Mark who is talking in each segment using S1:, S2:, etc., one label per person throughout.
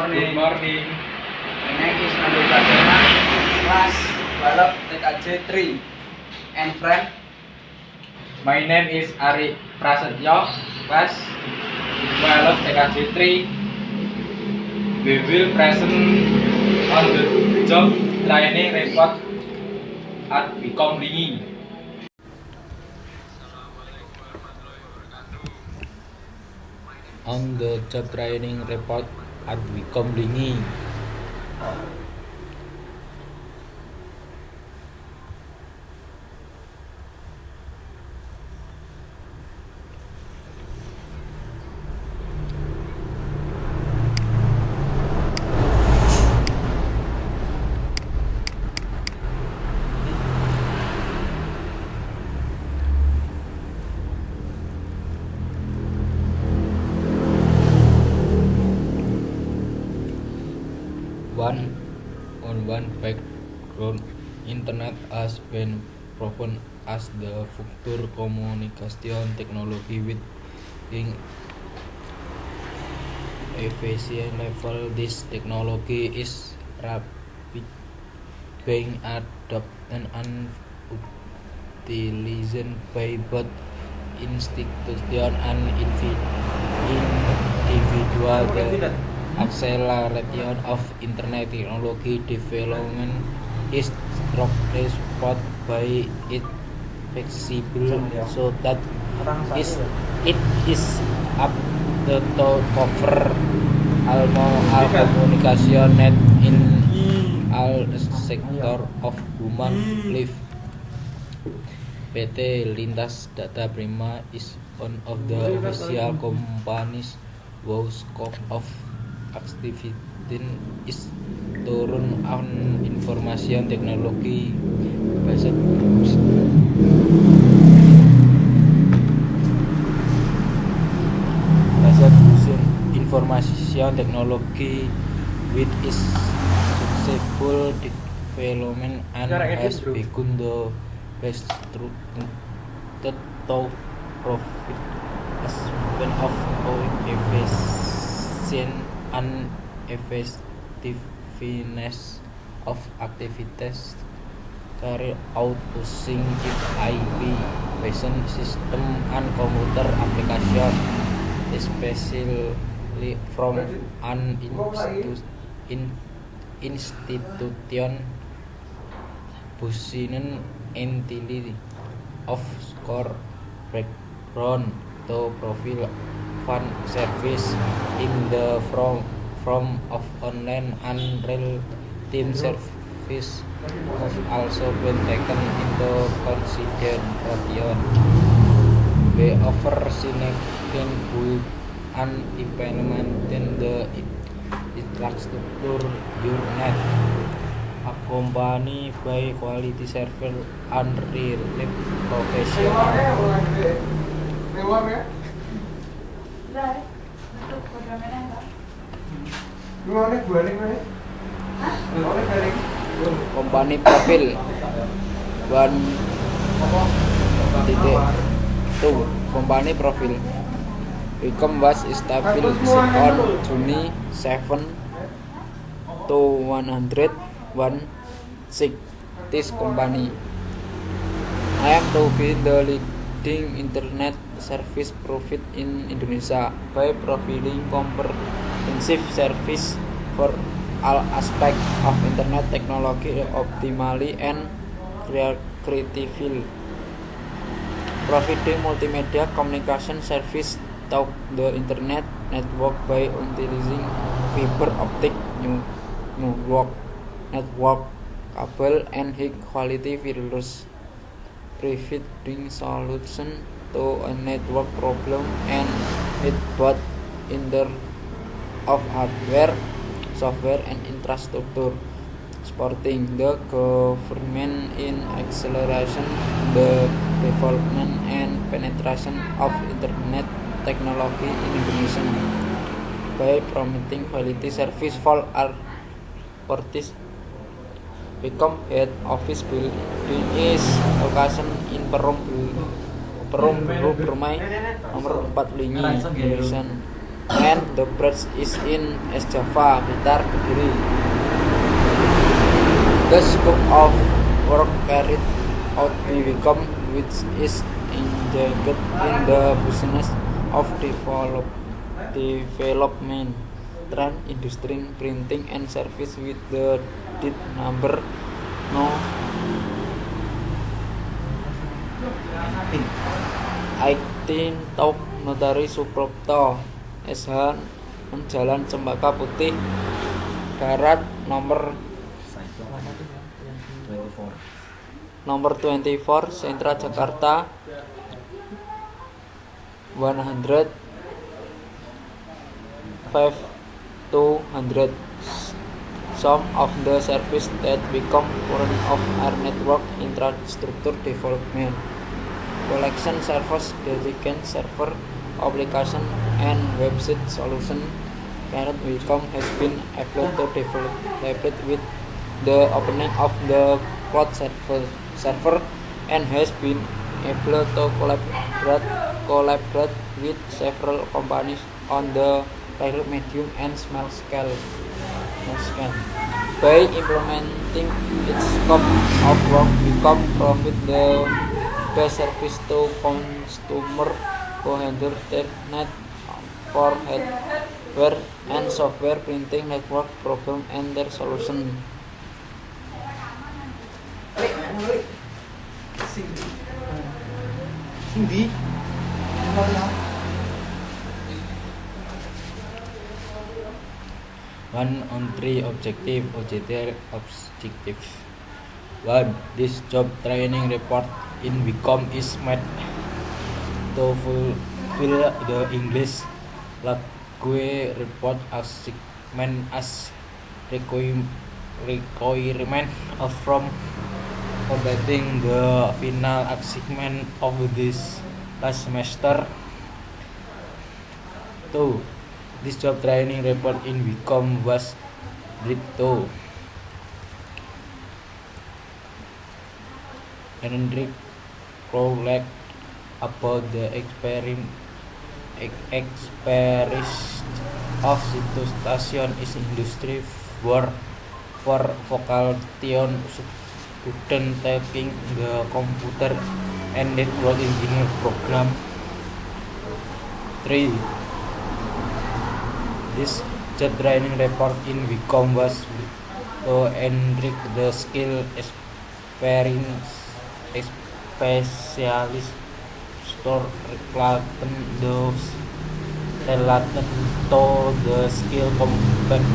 S1: Good
S2: morning.
S1: morning.
S2: My name is Nando Pradana, class 12 TKJ 3. And friend,
S1: My name is Ari Prasetyo, class 12 TKJ 3. We will present on the job training report at Become Lingi.
S3: On the job training report at Become Lingi. One background, Internet has been proven as the future communication technology with efficient level. This technology is rapid being adopted and utilized by both institutions and individuals. The acceleration of Internet technology development is strongly supported by its flexible so that it is up to cover almost all communication net in all sectors of human life. PT Lintas Data Prima is one of the official companies whose scope of activity is to run on information technology based information technology with its successful development and has become the best to profit as one of our efficient and effectiveness of activities carried out using IP-based system and computer application, especially from an institution business entirely of core background to provide fund service in the form of online and real-time service have also been taken into consideration. We offer significant build and implementing the infrastructure unit accompanied by quality service and reliable professional. Company profile 1.2 Company profile. Become was established on June 7 to 116. This company aims to be the leading internet service provider in Indonesia by providing comprehensive service for all aspects of internet technology optimally and creatively, providing multimedia communication service to the internet network by utilizing fiber optic network, cable, and high quality wireless, providing solution to a network problem and with both in terms of hardware, software, and infrastructure, supporting the government in acceleration the development and penetration of internet technology in Indonesia by promoting quality service for all parties. Become head office building is location in Perum Perumai nomor 4 Lingi, Indonesia. and the branch is in East Java, Blitar, Kediri. The scope of work carried out by Wicom, which is engaged in the business of development, trend, industry, printing, and service with the DIT number no 18 Tauk Notari Suprapto SH Jalan Cempaka Putih Darat nomor 24 Sentra Jakarta 100 200. Some of the services that become current of our network infrastructure development, collection service, dedicated server, application, and website solution. Current Wicom has been able to develop with the opening of the cloud server and has been able to collaborate with several companies on the pilot, medium, and small scale. By implementing its scope of work, Wicom provide the best service to consumers who handle their need for hardware and software printing network problem and their solution.
S2: Hindi.
S3: One on three objective. 1. This job training report in Wicom is made to fulfill the English language report assignment as requirement from completing the final assignment of this last semester. 2. This job training report in Wicom was read to Hendrik Crowley about the experience of situ station is industry for faculty student taking the computer and network engineer program. 3. This job training report in Wicom was to enrich the skill specialist store related to the skill competency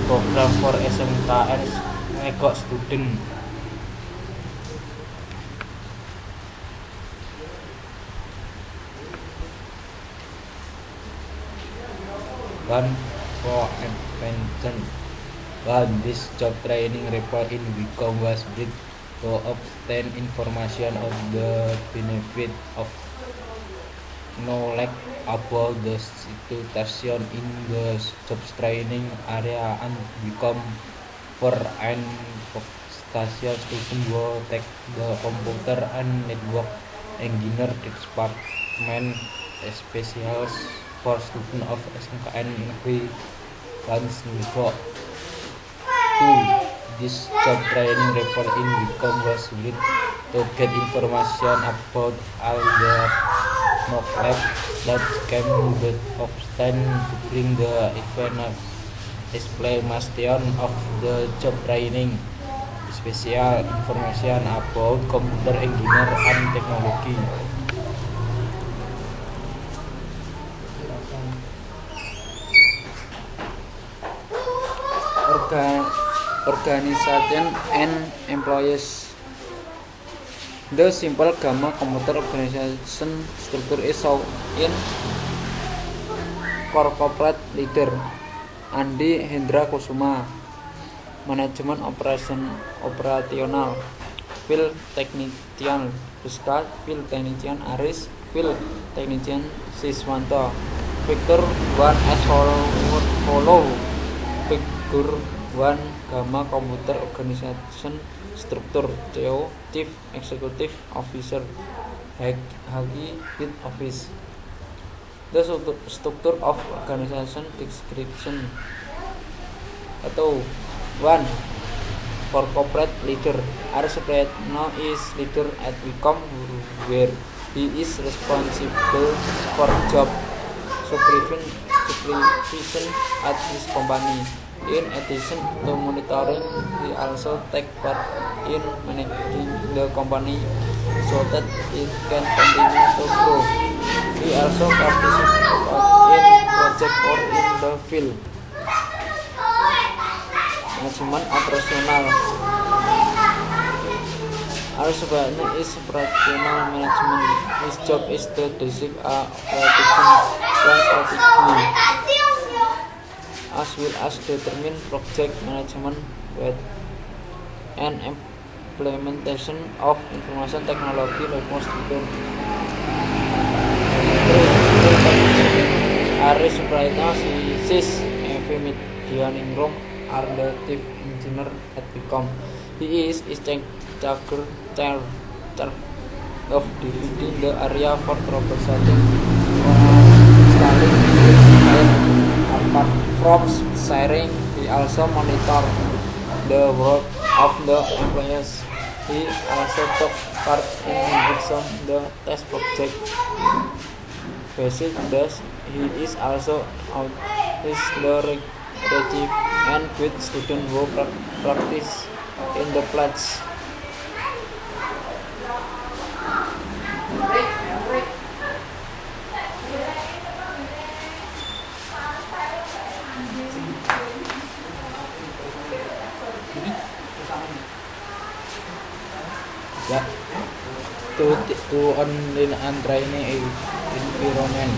S3: program for SMKN Ego student. One for invention. This job training report in Wicom was built to obtain information on the benefit of knowledge about the situation in the job training area and Wicom for an station student will take the computer and network engineer department specials for student of SMKN Negeri Lansinggo. 2. This job training report in Wicom was built to get information about all the knowledge that can be obtained during the implementation of the job training. Special information about computer engineer and technology. Organization and employees. The simple gamma computer organization structure is shown in corporate leader Andi Hendra Kusuma, manajemen operasional, field technician Puska, field technician Aris, field technician Siswanto. Figure 1 as follow. Figure 1 Gamma Computer Organization Structure. CEO Chief Executive Officer Hagi Head Office. The structure of organization description. Atau 1. For corporate leader, Aris Suprayitno is leader at Wicom, where he is responsible for job supervision at his company. In addition to monitoring, he also takes part in managing the company so that it can continue to grow. He also participates in projects or in the field. Management operational. Aris Suprayitno is operational management. His job is to design a operation plan strategically, as well as determine project management with and implementation of information technology responsible. Aris Suprayitno is a Medianingrum are the chief engineer at Wicom. He is chair of dividing the area for troubleshooting installing apart from sharing. He also monitor the work of the employees. He also took part in some the test project. Besides this, he is also out is the chief and with students who practice in the flats. Yeah. To online and training environment,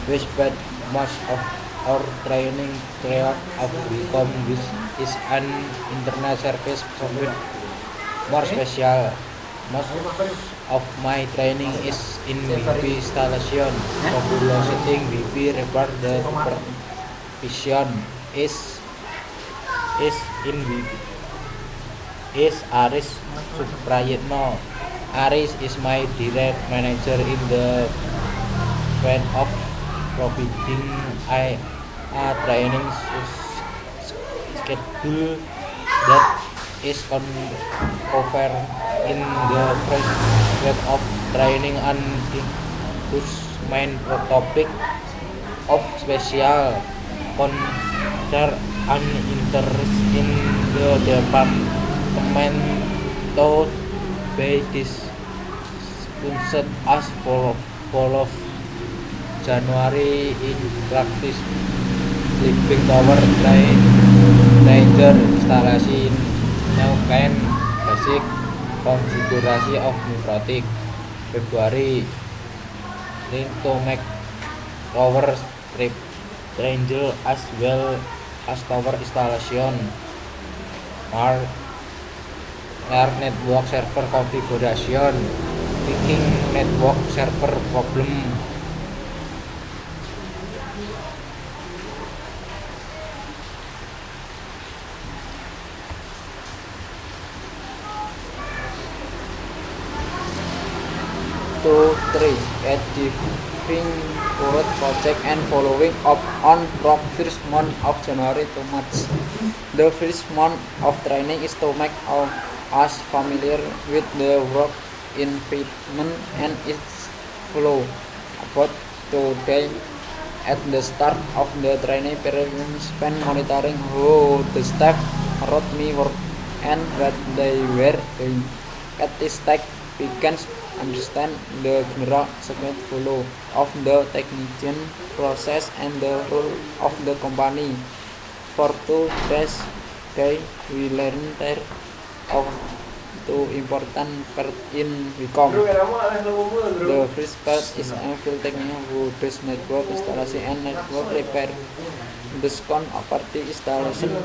S3: which but most of our training throughout of Wicom, which is an internet service provider. More special, most of my training is in WiFi installation, troubleshooting WiFi repair. The supervision is in WiFi. Is Aris Suprayitno. Aris is my direct manager in the span of providing a training schedule that is covered in the first grade of training and includes main topic of special concern and interest in the department taught by this concept as follows. January in practice sleeping tower ranger instalasi Neuken basic konfigurasi of Miprotic. February need to make tower strip ranger as well as tower installation. March network server configuration, fixing network server problem. To 3. Achieving current project and following up on from first month of January to March. The first month of training is to make us familiar with the work environment and its flow. About today, at the start of the training period, we spent monitoring how the staff wrote me work and what they were doing. At this stage, we can understand the general segment flow of the technician process and the role of the company. For 2 days, we learned of two important parts in Wicom. The first part is a field technician who does network installation and network repair. The second part installation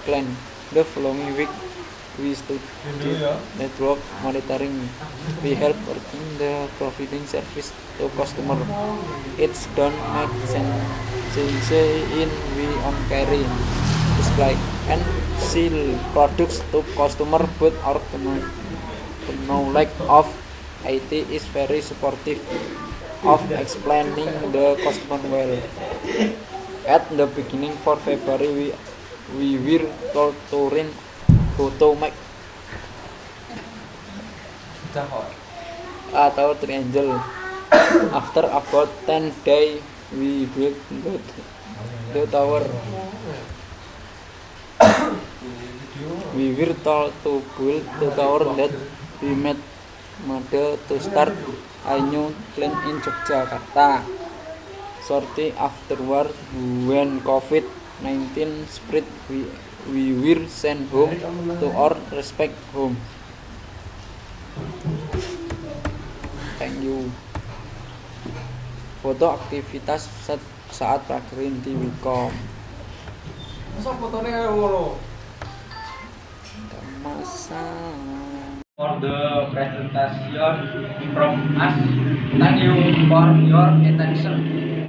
S3: plan. The following week, we studied network monitoring. We help in the providing service to customer. It's don't make sense in we on carry display and sell products to customer, but our knowledge of IT is very supportive. of explaining the Commonwealth. At the beginning for February we were told to make a tower triangle. After about 10 days we built the tower. We were told to build the tower that we made to start a new plan in Yogyakarta. Shortly afterward, when COVID-19 spread, we were sent home to our respective home. Thank you. Foto aktivitas saat prakerin di Wikom.
S2: Masa fotonya kayak ngono?
S3: Masa.
S1: For the presentation from us, thank you for your attention.